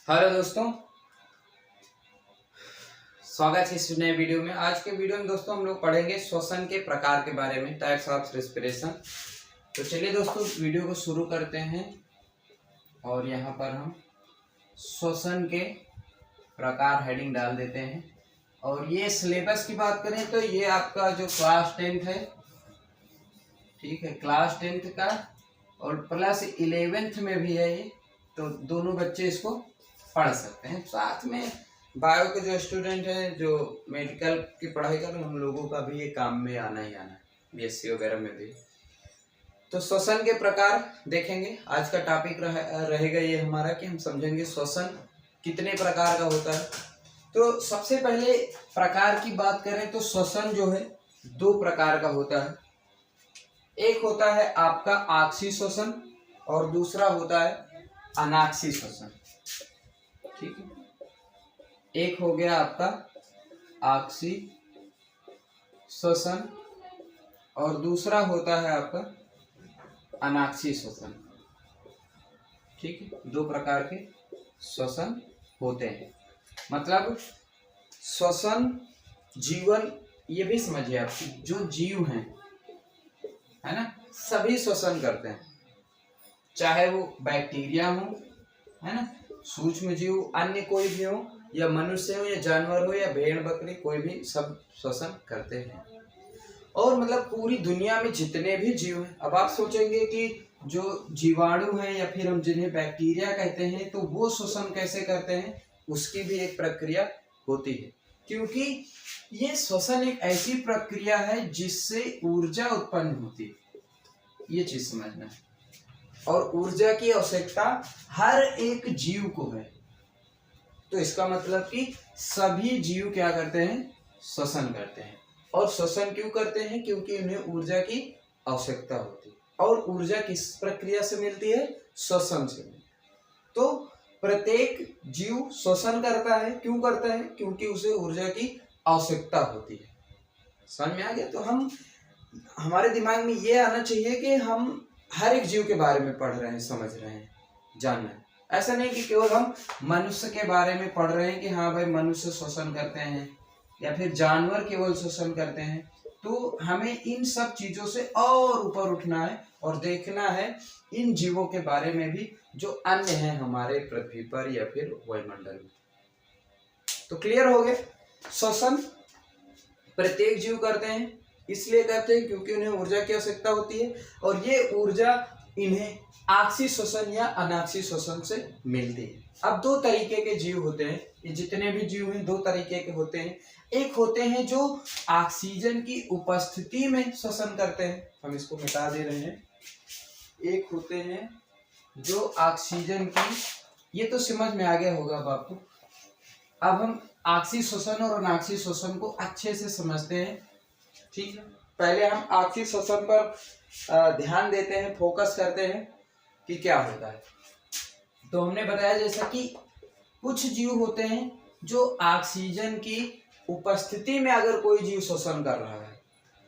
Hello दोस्तों, स्वागत है इस नए वीडियो में। आज के वीडियो में दोस्तों हम लोग पढ़ेंगे श्वसन के प्रकार के बारे में, टाइप्स ऑफ रेस्पिरेशन। तो चलिए दोस्तों वीडियो को शुरू करते हैं। और यहाँ पर हम श्वसन के प्रकार हेडिंग डाल देते हैं। और ये सिलेबस की बात करें तो ये आपका जो क्लास 10th है, ठीक है, क्लास 10th का और प्लस 11th में भी है ये, तो दोनों बच्चे इसको पढ़ सकते हैं। साथ में बायो के जो स्टूडेंट हैं, जो मेडिकल की पढ़ाई कर रहे हैं, उन लोगों का भी ये काम में आना ही आना है, बीएससी वगैरह में भी। तो श्वसन के प्रकार देखेंगे। आज का टॉपिक रहेगा ये हमारा कि हम समझेंगे श्वसन कितने प्रकार का होता है। तो सबसे पहले प्रकार की बात करें तो श्वसन जो है दो प्रकार का होता है। एक होता है आपका आक्सीय श्वसन और दूसरा होता है अनाक्सीय श्वसन, ठीक है। एक हो गया आपका आक्सीय श्वसन और दूसरा होता है आपका अनाक्सीय श्वसन, ठीक है। दो प्रकार के श्वसन होते हैं। मतलब श्वसन जीवन, ये भी समझिए आप, जो जीव हैं, है ना, सभी श्वसन करते हैं, चाहे वो बैक्टीरिया हो, है ना, सूक्ष्म जीव, अन्य कोई भी हो, या मनुष्य हो या जानवर हो या भेड़ बकरी, कोई भी सब श्वसन करते हैं। और मतलब पूरी दुनिया में जितने भी जीव हैं, अब आप सोचेंगे कि जो जीवाणु हैं या फिर हम जिन्हें बैक्टीरिया कहते हैं, तो वो श्वसन कैसे करते हैं, उसकी भी एक प्रक्रिया होती है। क्योंकि ये श्वसन एक ऐसी प्रक्रिया है जिससे ऊर्जा उत्पन्न होती है, ये चीज समझना है। और ऊर्जा की आवश्यकता हर एक जीव को है। तो इसका मतलब कि सभी जीव क्या करते हैं, श्वसन करते हैं। और श्वसन क्यों करते हैं, क्योंकि उन्हें ऊर्जा की आवश्यकता होती है। और ऊर्जा किस प्रक्रिया से मिलती है, श्वसन से। तो प्रत्येक जीव श्वसन करता है। क्यों करता है, क्योंकि उसे ऊर्जा की आवश्यकता होती है। समझ में आ गया। तो हम, हमारे दिमाग में ये आना चाहिए कि हम हर एक जीव के बारे में पढ़ रहे हैं, समझ रहे हैं, जानना है। ऐसा नहीं कि केवल हम मनुष्य के बारे में पढ़ रहे हैं कि हाँ भाई मनुष्य श्वसन करते हैं, या फिर जानवर केवल श्वसन करते हैं। तो हमें इन सब चीजों से और ऊपर उठना है और देखना है इन जीवों के बारे में भी जो अन्य हैं हमारे पृथ्वी पर या फिर वायुमंडल में। तो क्लियर हो गया। श्वसन प्रत्येक जीव करते हैं, इसलिए करते हैं क्योंकि उन्हें ऊर्जा की आवश्यकता होती है। और ये ऊर्जा इन्हें आक्सीय श्वसन या अनाक्सीय श्वसन से मिलती है। अब दो तरीके के जीव होते हैं, ये जितने भी जीव हैं दो तरीके के होते हैं। एक होते हैं जो ऑक्सीजन की उपस्थिति में श्वसन करते हैं, हम इसको मिटा दे रहे हैं। एक होते हैं जो ऑक्सीजन की, ये तो समझ में आ गया होगा अब आपको। अब हम आक्सीय श्वसन और अनाक्सीय श्वसन को अच्छे से समझते हैं, ठीक है। पहले हम आक्सीय श्वसन पर ध्यान देते हैं, फोकस करते हैं कि क्या होता है। तो हमने बताया जैसा कि कुछ जीव होते हैं जो ऑक्सीजन की उपस्थिति में अगर कोई जीव श्वसन कर रहा है,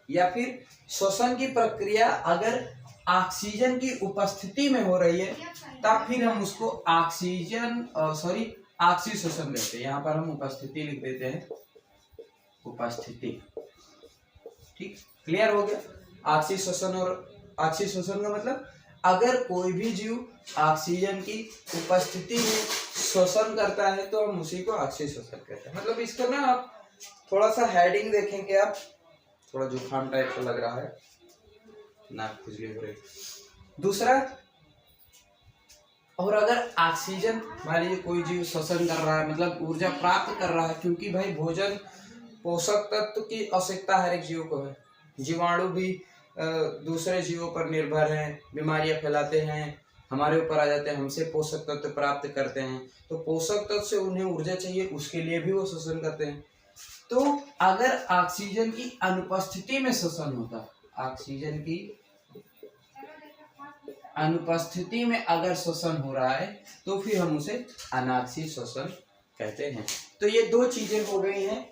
या फिर श्वसन की प्रक्रिया अगर ऑक्सीजन की उपस्थिति में हो रही है, तब फिर हम उसको आक्सीय श्वसन लेते हैं। यहाँ पर हम उपस्थिति लिख देते हैं, उपस्थिति, ठीक, क्लियर हो गया। आक्सीय श्वसन और आक्सीय श्वसन का मतलब अगर कोई भी जीव ऑक्सीजन की उपस्थिति में श्वसन करता है तो हम उसी को आक्सीय श्वसन कहते हैं। मतलब इसका ना आप थोड़ा सा हेडिंग देखेंगे, आप थोड़ा जुकाम टाइप का लग रहा है, नाक खुजली हो रही। दूसरा, और अगर ऑक्सीजन, मान लीजिए कोई जीव श्वसन कर रहा है, मतलब ऊर्जा प्राप्त कर रहा है, क्योंकि भाई भोजन, पोषक तत्व की आवश्यकता हर एक जीव को है। जीवाणु भी दूसरे जीवों पर निर्भर हैं, बीमारियां फैलाते हैं, हमारे ऊपर आ जाते हैं, हमसे पोषक तत्व प्राप्त करते हैं। तो पोषक तत्व से उन्हें ऊर्जा चाहिए, उसके लिए भी वो श्वसन करते हैं। तो अगर ऑक्सीजन की अनुपस्थिति में श्वसन होता है, ऑक्सीजन की अनुपस्थिति में अगर श्वसन हो रहा है, तो फिर हम उसे अनाक्सीय श्वसन कहते हैं। तो ये दो चीजें हो गई हैं।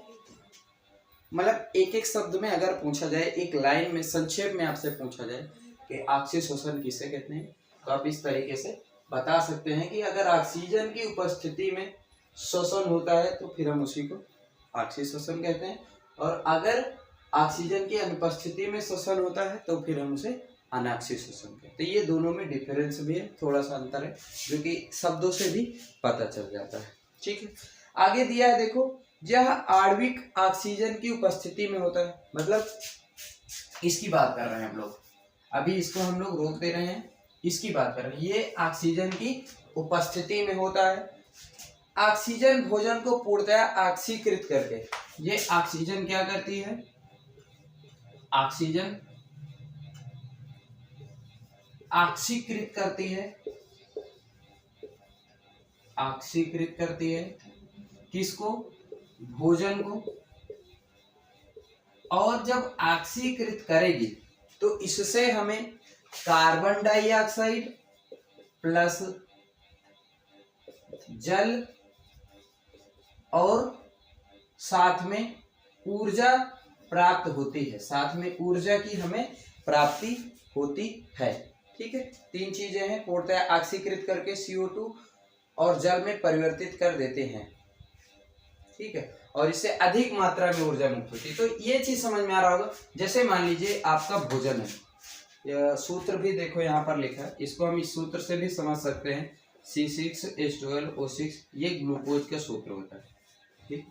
मतलब एक एक शब्द में अगर पूछा जाए, एक लाइन में संक्षेप में आपसे पूछा जाए कि आक्सीय श्वसन किसे कहते हैं, तो आप इस तरीके से बता सकते हैं कि अगर ऑक्सीजन की उपस्थिति में श्वसन होता है तो फिर हम उसी को ऑक्सी श्वसन कहते हैं, और अगर ऑक्सीजन की अनुपस्थिति में श्वसन होता है तो फिर हम उसे अनाक्सी श्वसन कहते हैं। तो ये दोनों में डिफरेंस भी है, थोड़ा सा अंतर है जो कि शब्दों से भी पता चल जाता है। ठीक है, आगे दिया है देखो, यह आणविक ऑक्सीजन की उपस्थिति में होता है, मतलब इसकी बात कर रहे हैं हम लोग, अभी इसको हम लोग रोक दे रहे हैं, इसकी बात कर रहे हैं। ये ऑक्सीजन की उपस्थिति में होता है। ऑक्सीजन भोजन को पूर्णतया ऑक्सीकृत करके, ये ऑक्सीजन क्या करती है, ऑक्सीजन ऑक्सीकृत करती है, ऑक्सीकृत करती है किसको, भोजन को, और जब ऑक्सीकृत करेगी तो इससे हमें कार्बन डाइऑक्साइड प्लस जल और साथ में ऊर्जा प्राप्त होती है, साथ में ऊर्जा की हमें प्राप्ति होती है। ठीक है, तीन चीजें हैं, पूर्णतः ऑक्सीकृत करके CO2 और जल में परिवर्तित कर देते हैं। ठीक है, और इससे अधिक मात्रा में ऊर्जा मुक्त होती है। तो ये चीज समझ में आ रहा होगा। जैसे मान लीजिए आपका भोजन है, यह सूत्र भी देखो यहाँ पर लिखा है, इसको हम इस सूत्र से भी समझ सकते हैं, C6H12O6, ये ग्लूकोज का सूत्र होता है। ठीक,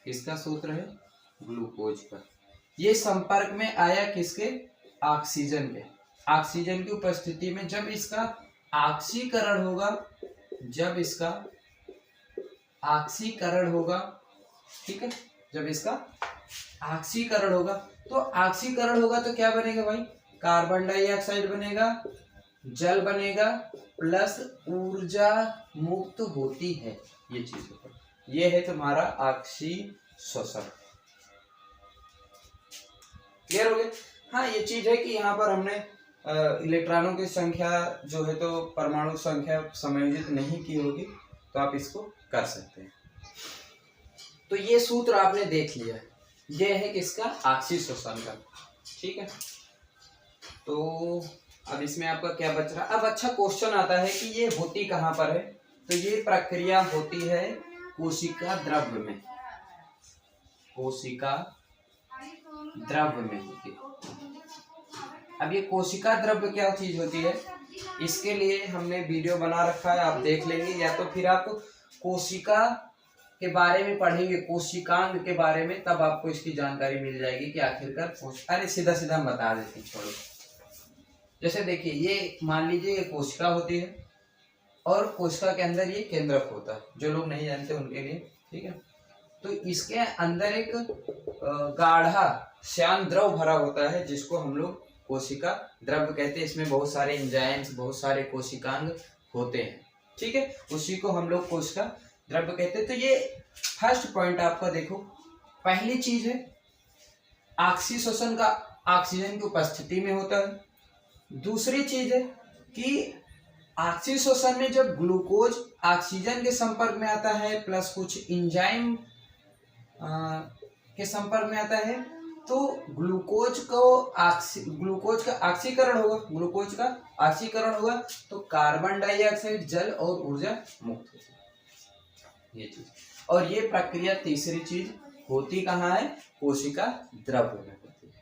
किसका सूत्र है, ग्लूकोज का। ये संपर्क में आया किसके, ऑक्सीजन के, ऑक्सीजन की उपस्थिति में जब इसका ऑक्सीकरण होगा, जब इसका ऑक्सीकरण होगा, ठीक है, जब इसका ऑक्सीकरण होगा, तो ऑक्सीकरण होगा तो क्या बनेगा भाई, कार्बन डाइऑक्साइड बनेगा, जल बनेगा, प्लस ऊर्जा मुक्त होती है। ये चीज होता है, ये है तुम्हारा ऑक्सी श्वसन। क्लियर हो गया। हाँ, ये चीज है कि यहाँ पर हमने इलेक्ट्रॉनों की संख्या जो है तो परमाणु संख्या समायोजित नहीं की होगी, तो आप इसको कर सकते हैं। तो ये सूत्र आपने देख लिया, ये है किसका, ऑक्सी श्वसन का। ठीक है, तो अब इसमें आपका क्या बच रहा। अब अच्छा क्वेश्चन आता है कि ये होती कहाँ पर है, तो ये प्रक्रिया होती है कोशिका द्रव्य में, कोशिका द्रव्य में होती है। अब ये कोशिका द्रव्य क्या चीज होती है, इसके लिए हमने वीडियो बना रखा है, आप देख लेंगे, या तो फिर आप कोशिका के बारे में पढ़ेंगे, कोशिकांग के बारे में, तब आपको इसकी जानकारी मिल जाएगी कि आखिरकार अरे सीधा सीधा हम बता देते हैं, छोड़ो। जैसे देखिए, ये मान लीजिए ये कोशिका होती है और कोशिका के अंदर ये केंद्रक होता है, जो लोग नहीं जानते उनके लिए। ठीक है, तो इसके अंदर एक गाढ़ा श्यान द्रव भरा होता है, जिसको हम लोग कोशिका द्रव्य कहते हैं। इसमें बहुत सारे एंजाइम्स, बहुत सारे कोशिकांग होते हैं। ठीक है, उसी को हम लोग कोशिका द्रव्य कहते हैं। तो ये फर्स्ट पॉइंट आपका देखो, पहली चीज है ऑक्सी श्वसन का ऑक्सीजन की उपस्थिति में होता है। दूसरी चीज है कि ऑक्सी श्वसन में जब ग्लूकोज ऑक्सीजन के संपर्क में आता है प्लस कुछ एंजाइम के संपर्क में आता है, तो ग्लूकोज का ऑक्सीकरण होगा, ग्लूकोज का ऑक्सीकरण होगा तो कार्बन डाइऑक्साइड, जल और ऊर्जा मुक्त होगी, ये चीज। और ये प्रक्रिया तीसरी चीज होती कहाँ है, कोशिका द्रव्य में होती है।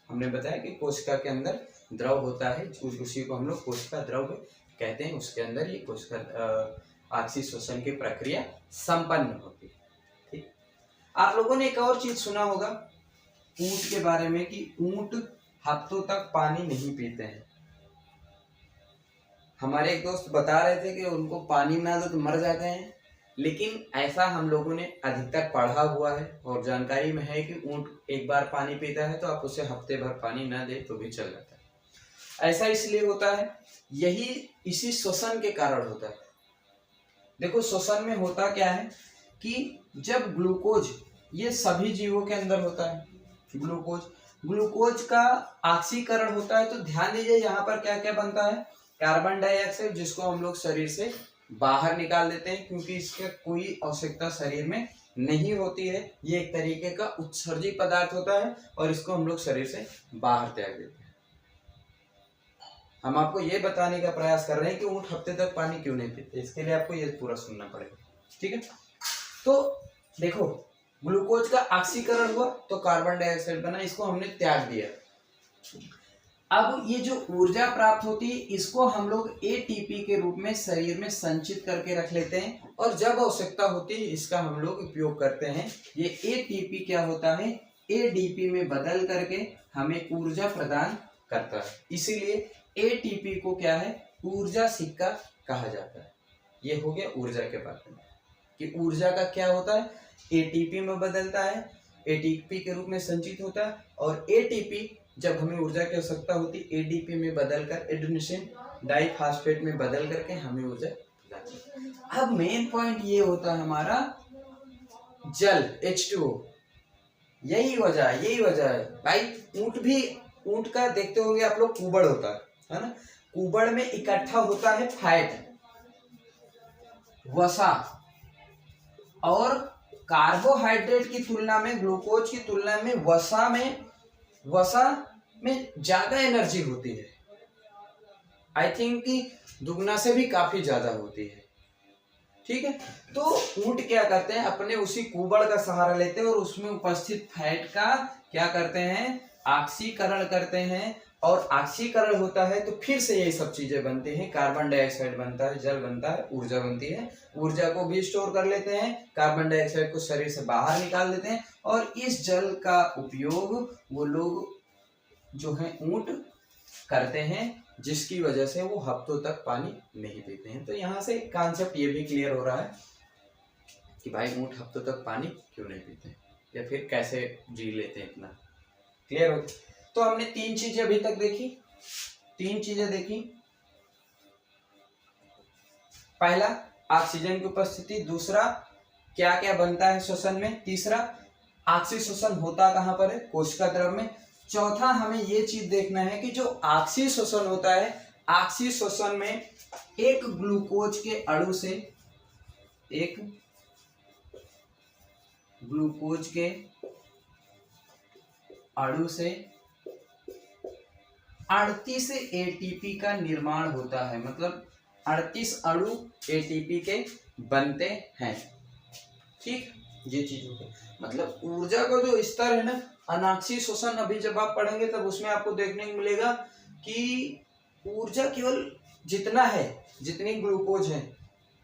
हमने बताया कि कोशिका के अंदर द्रव होता है, उसी को हम लोग कोशिका द्रव्य कहते हैं। उसके अंदर ये कोशिका ऑक्सी श्वसन की प्रक्रिया संपन्न होती है। ठीक, आप लोगों ने एक और चीज सुना होगा ऊंट के बारे में, कि ऊंट हफ्तों तक पानी नहीं पीते हैं। हमारे एक दोस्त बता रहे थे कि उनको पानी ना दो तो मर जाते हैं, लेकिन ऐसा हम लोगों ने अधिकतर पढ़ा हुआ है और जानकारी में है कि ऊंट एक बार पानी पीता है तो आप उसे हफ्ते भर पानी ना दे तो भी चल जाता है। ऐसा इसलिए होता है, यही इसी श्वसन के कारण होता है। देखो, श्वसन में होता क्या है कि जब ग्लूकोज, ये सभी जीवों के अंदर होता है, ग्लूकोज का ऑक्सीकरण होता है, तो ध्यान दीजिए यहाँ पर क्या क्या बनता है, कार्बन डाइऑक्साइड, जिसको हम लोग शरीर से बाहर निकाल देते हैं क्योंकि इसका कोई आवश्यकता शरीर में नहीं होती है। ये एक तरीके का उत्सर्जी पदार्थ होता है और इसको हम लोग शरीर से बाहर त्याग देते हैं। हम आपको ये बताने का प्रयास कर रहे हैं कि ऊँट हफ्ते तक पानी क्यों नहीं पीते, इसके लिए आपको ये पूरा सुनना पड़ेगा। ठीक है, तो देखो ग्लूकोज का ऑक्सीकरण हुआ तो कार्बन डाइऑक्साइड बना, इसको हमने त्याग दिया। अब ये जो ऊर्जा प्राप्त होती है इसको हम लोग एटीपी के रूप में शरीर में संचित करके रख लेते हैं, और जब आवश्यकता होती है इसका हम लोग उपयोग करते हैं। ये एटीपी क्या होता है, एडीपी में बदल करके हमें ऊर्जा प्रदान करता है। इसीलिए एटीपी को क्या है, ऊर्जा सिक्का कहा जाता है। ये हो गया ऊर्जा के बारे में कि ऊर्जा का क्या होता है, एटीपी में बदलता है, एटीपी के रूप में संचित होता है, और एटीपी जब हमें ऊर्जा की आवश्यकता होती है एडीपी में बदलकर एडेनोसिन डाइफॉस्फेट में बदल करके हमें ऊर्जा लाती है। अब मेन पॉइंट ये होता है हमारा जल H2O। यही वजह है भाई। ऊंट का देखते होंगे आप लोग, कुबड़ होता है ना, कुबड़ में इकट्ठा होता है फैट, वसा, और कार्बोहाइड्रेट की तुलना में, ग्लूकोज की तुलना में वसा में ज्यादा एनर्जी होती है। आई थिंक कि दुगना से भी काफी ज्यादा होती है। ठीक है, तो ऊंट क्या करते हैं, अपने उसी कुबड़ का सहारा लेते हैं और उसमें उपस्थित फैट का क्या करते हैं, ऑक्सीकरण करते हैं, और ऑक्सीकरण होता है तो फिर से यही सब चीजें बनती हैं, कार्बन डाइऑक्साइड बनता है, जल बनता है, ऊर्जा बनती है। ऊर्जा को भी स्टोर कर लेते हैं, कार्बन डाइऑक्साइड को शरीर से बाहर निकाल देते हैं, और इस जल का उपयोग वो लोग जो है ऊंट करते हैं, जिसकी वजह से वो हफ्तों तक पानी नहीं पीते हैं। तो यहाँ से कॉन्सेप्ट ये भी क्लियर हो रहा है कि भाई ऊंट हफ्तों तक पानी क्यों नहीं पीते या फिर कैसे जी लेते हैं इतना। क्लियर हो? तो हमने तीन चीजें अभी तक देखी। पहला ऑक्सीजन की उपस्थिति, दूसरा क्या क्या बनता है श्वसन में, तीसरा ऑक्सीशोषण होता कहां पर है, कोशिका द्रव में, चौथा हमें ये चीज देखना है कि जो ऑक्सीशोषण होता है, ऑक्सीशोषण में एक ग्लूकोज के अणु से 38 एटीपी का निर्माण होता है। मतलब 38 अणु एटीपी के बनते हैं। ठीक, ये चीज होती है। मतलब ऊर्जा का जो स्तर है ना, अनाक्षी शोषण, अभी जब आप पढ़ेंगे तब उसमें आपको देखने को मिलेगा कि ऊर्जा केवल जितना है, जितनी ग्लूकोज है,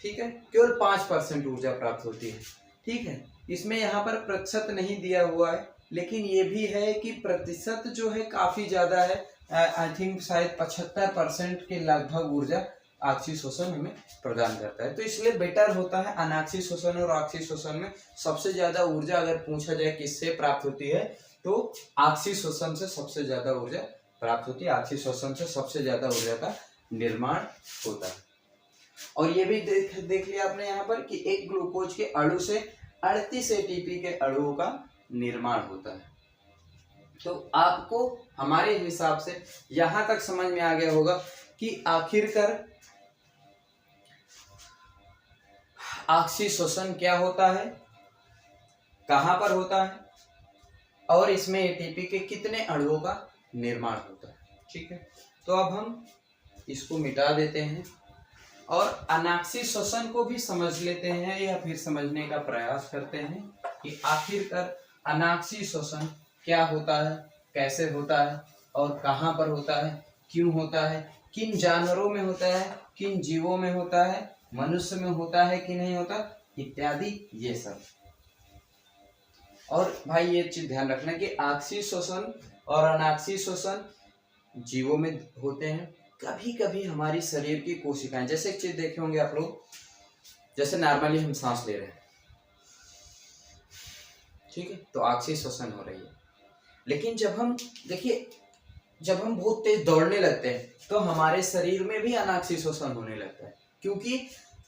ठीक है, केवल 5% ऊर्जा प्राप्त होती है। ठीक है, इसमें यहाँ पर प्रतिशत नहीं दिया हुआ है, लेकिन ये भी है कि प्रतिशत जो है काफी ज्यादा है। आई थिंक शायद 75% के लगभग ऊर्जा ऑक्सी शोषण हमें प्रदान करता है। तो इसलिए बेटर होता है अनाक्षी शोषण और ऑक्सी शोषण में सबसे ज्यादा ऊर्जा अगर पूछा जाए किससे प्राप्त होती है, तो ऑक्सी शोषण से सबसे ज्यादा ऊर्जा प्राप्त होती है। ऑक्सी शोषण से सबसे ज्यादा ऊर्जा का निर्माण होता है। और ये भी देख लिया आपने यहाँ पर कि एक ग्लूकोज के अणु से 38 एटीपी के अणुओं का निर्माण होता है। तो आपको हमारे हिसाब से यहां तक समझ में आ गया होगा कि आखिरकार ऑक्सी शोषण क्या होता है, कहां पर होता है, और इसमें एटीपी के कितने अणुओं का निर्माण होता है। ठीक है, तो अब हम इसको मिटा देते हैं और अनाक्षी शोषण को भी समझ लेते हैं, या फिर समझने का प्रयास करते हैं कि आखिरकार अनाक्षी शोषण क्या होता है, कैसे होता है, और कहां पर होता है, क्यों होता है, किन जानवरों में होता है, किन जीवों में होता है, मनुष्य में होता है कि नहीं होता, इत्यादि ये सब। और भाई ये चीज ध्यान रखना कि ऑक्सी शोषण और अनाक्षी शोषण जीवों में होते हैं। कभी कभी हमारी शरीर की कोशिकाएं, जैसे एक चीज देखे होंगे आप लोग, जैसे नॉर्मली हम सांस ले रहे हैं, ठीक है, तो ऑक्सी शोषण हो रही है। लेकिन जब हम देखिए, जब हम बहुत तेज दौड़ने लगते हैं तो हमारे शरीर में भी अनाक्षी शोषण होने लगता है, क्योंकि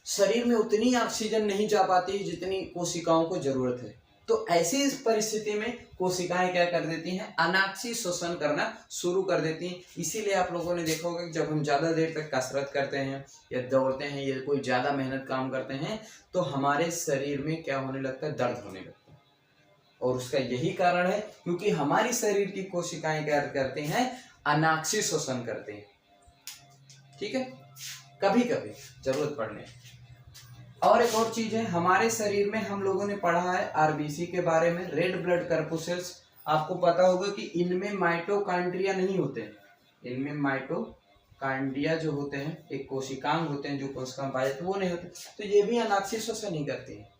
शरीर में उतनी ऑक्सीजन नहीं जा पाती जितनी कोशिकाओं को जरूरत है। तो ऐसी परिस्थिति में कोशिकाएं क्या कर देती हैं, अनाक्षी शोषण करना शुरू कर देती हैं। इसीलिए आप लोगों ने देखा होगा कि जब हम ज्यादा देर तक कसरत करते हैं या दौड़ते हैं या कोई ज्यादा मेहनत काम करते हैं तो हमारे शरीर में क्या होने लगता है, दर्द होने लगता है। और उसका यही कारण है क्योंकि हमारी शरीर की कोशिकाएं क्या करती हैं, अनाक्षी शोषण करते हैं। ठीक है, कभी कभी जरूरत पड़ने। और एक और चीज है, हमारे शरीर में हम लोगों ने पढ़ा है आरबीसी के बारे में, रेड ब्लड कॉर्पुसेल्स। आपको पता होगा कि इनमें माइटोकॉन्ड्रिया नहीं होते, इनमें माइटोकॉन्ड्रिया जो होते हैं एक कोशिकांग होते हैं जो कोशिका पाए जाते, वो नहीं होते। तो ये भी अनाक्षी श्वसन ही करते हैं।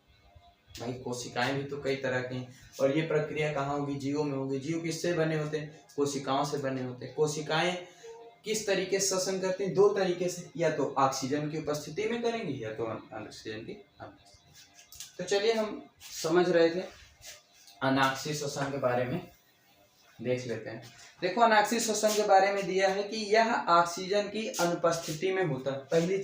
भाई कोशिकाएं भी तो कई तरह की हैं, और ये प्रक्रिया कहाँ होगी, जीवों में होगी। जीव किससे बने होते हैं, कोशिकाओं से बने होते हैं। कोशिकाएं किस तरीके से श्वसन करते हैं, दो तरीके से, या तो ऑक्सीजन की उपस्थिति में करेंगी या तो ऑक्सीजन की अनुपस्थिति। तो चलिए हम समझ रहे थे अनाक्षी श्वसन के बारे में, देख लेते हैं। देखो अनाक्षी श्वसन के बारे में दिया है कि यह ऑक्सीजन की अनुपस्थिति में होता है। पहली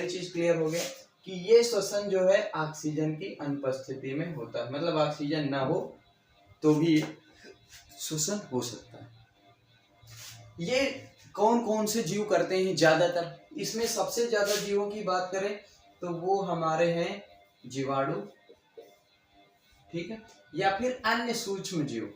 चीज क्लियर हो गया कि ये श्वसन जो है ऑक्सीजन की अनुपस्थिति में होता है, मतलब ऑक्सीजन ना हो तो भी श्वसन हो सकता है। ये कौन कौन से जीव करते हैं ज्यादातर, इसमें सबसे ज्यादा जीवों की बात करें तो वो हमारे हैं जीवाणु, ठीक है, या फिर अन्य सूक्ष्म जीव।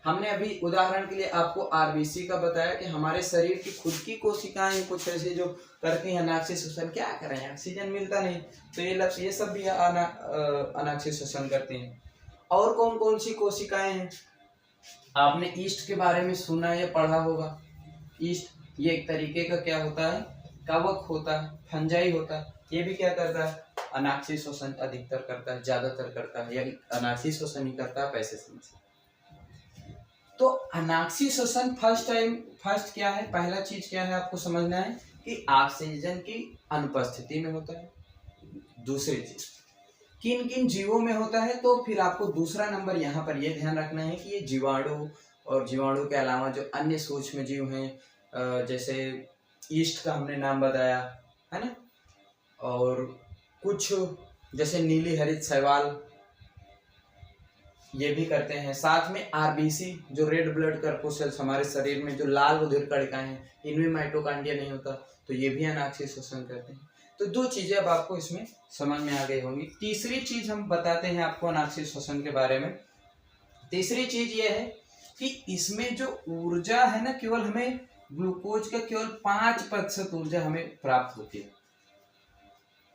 हमने अभी उदाहरण के लिए आपको आरबीसी का बताया कि हमारे शरीर की खुद की कोशिकाएं कुछ ऐसे जो करती हैं अनाक्षी श्वसन। क्या करें, ऑक्सीजन मिलता नहीं, तो ये सब भी अनाक्षी श्वसन करती हैं। और कौन कौन सी कोशिकाएं हैं, आपने ईस्ट के बारे में सुना या पढ़ा होगा। ईस्ट ये एक तरीके का क्या होता है, कवक होता है, फंजाई होता है। ये भी क्या करता है, अनाक्षी श्वसन अधिकतर करता है, ज्यादातर करता है, या अनाक्षी श्वसन ही करता है, पैसे समझ। तो अनाक्षी श्वसन फर्स्ट क्या है, पहला चीज क्या है आपको समझना है कि ऑक्सीजन की अनुपस्थिति में होता है। दूसरी चीज किन किन जीवों में होता है, तो फिर आपको दूसरा नंबर यहाँ पर यह ध्यान रखना है कि ये जीवाणु, और जीवाणु के अलावा जो अन्य सूक्ष्म जीव हैं, जैसे ईस्ट का हमने नाम बताया है ना, और कुछ जैसे नीली हरित शैवाल ये भी करते हैं। साथ में आरबीसी जो रेड ब्लड कॉर्पुसेल्स हमारे शरीर में जो लाल रुधिर कणिकाएं हैं, इनमें माइटोकॉन्ड्रिया नहीं होता, तो ये भी अनाक्षी श्वसन करते हैं। तो दो चीजें अब आपको इसमें समझ में आ गई होंगी। तीसरी चीज हम बताते हैं आपको अनाक्षी श्वसन के बारे में। तीसरी चीज ये है कि इसमें जो ऊर्जा है ना, केवल हमें ग्लूकोज का केवल 5% ऊर्जा हमें प्राप्त होती है,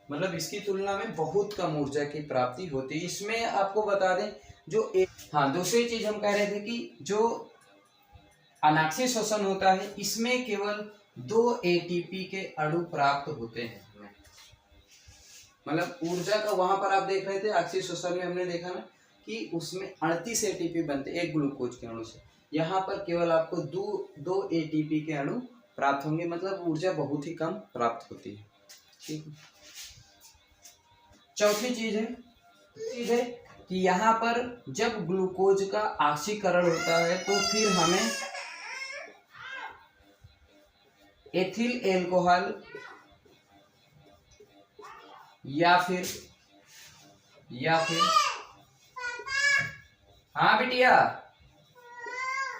मतलब इसकी तुलना में बहुत कम ऊर्जा की प्राप्ति होती है इसमें। आपको बता दें जो दूसरी चीज हम कह रहे थे कि जो अनाक्षी श्वसन होता है इसमें केवल 2 ATP के अणु प्राप्त होते हैं, मतलब ऊर्जा का वहां पर आप देख रहे थे अनाक्षी श्वसन में हमने देखा ना कि उसमें 38 ATP बनते एक ग्लूकोज के अणु से। यहाँ पर केवल आपको 2 ATP के अणु प्राप्त होंगे, मतलब ऊर्जा बहुत ही कम प्राप्त होती है, ठीक है। चौथी चीज है कि यहाँ पर जब ग्लूकोज का ऑक्सीकरण होता है तो फिर हमें एथिल एल्कोहल या फिर हाँ बिटिया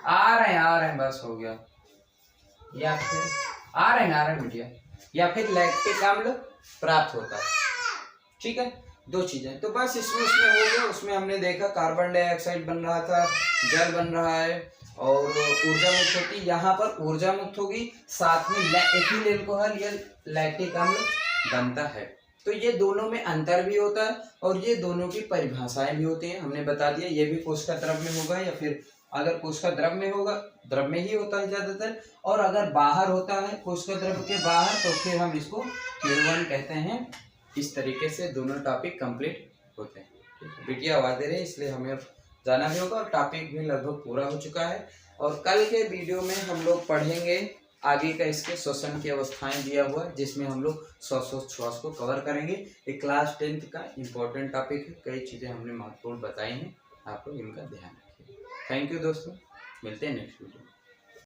आ रहे हैं बस हो गया, या फिर आ रहे हैं बिटिया, या फिर लैक्टिक अम्ल प्राप्त होता है, ठीक है। 2 चीजें तो बस इसमें हो गया। उसमें हमने देखा कार्बन डाइऑक्साइड बन रहा था, जल बन रहा है और ऊर्जा मुक्त होती, यहाँ पर ऊर्जा मुक्त होगी, साथ में एथिल एल्कोहल या लैक्टिक अम्ल बनता है। तो ये दोनों में अंतर भी होता है और ये दोनों की परिभाषाएं भी होती हैं, हमने बता दिया। ये भी कोशिका द्रव में होगा, या फिर अगर कोशिका द्रव में होगा, द्रव में ही होता है ज्यादातर, और अगर बाहर होता है कोशिका द्रव के बाहर तो फिर हम इसको किण्वन कहते हैं। इस तरीके से दोनों टॉपिक कंप्लीट होते हैं। बिटिया आवाज दे रही है इसलिए हमें अब जाना भी होगा, और टॉपिक भी लगभग पूरा हो चुका है। और कल के वीडियो में हम लोग पढ़ेंगे आगे का इसके श्वसन की अवस्थाएं दिया हुआ है, जिसमें हम लोग श्वास को कवर करेंगे। एक क्लास 10th का इम्पोर्टेंट टॉपिक है, कई चीज़ें हमने महत्वपूर्ण बताई हैं, आप लोग इनका ध्यान रखिए। थैंक यू दोस्तों, मिलते हैं नेक्स्ट वीडियो में।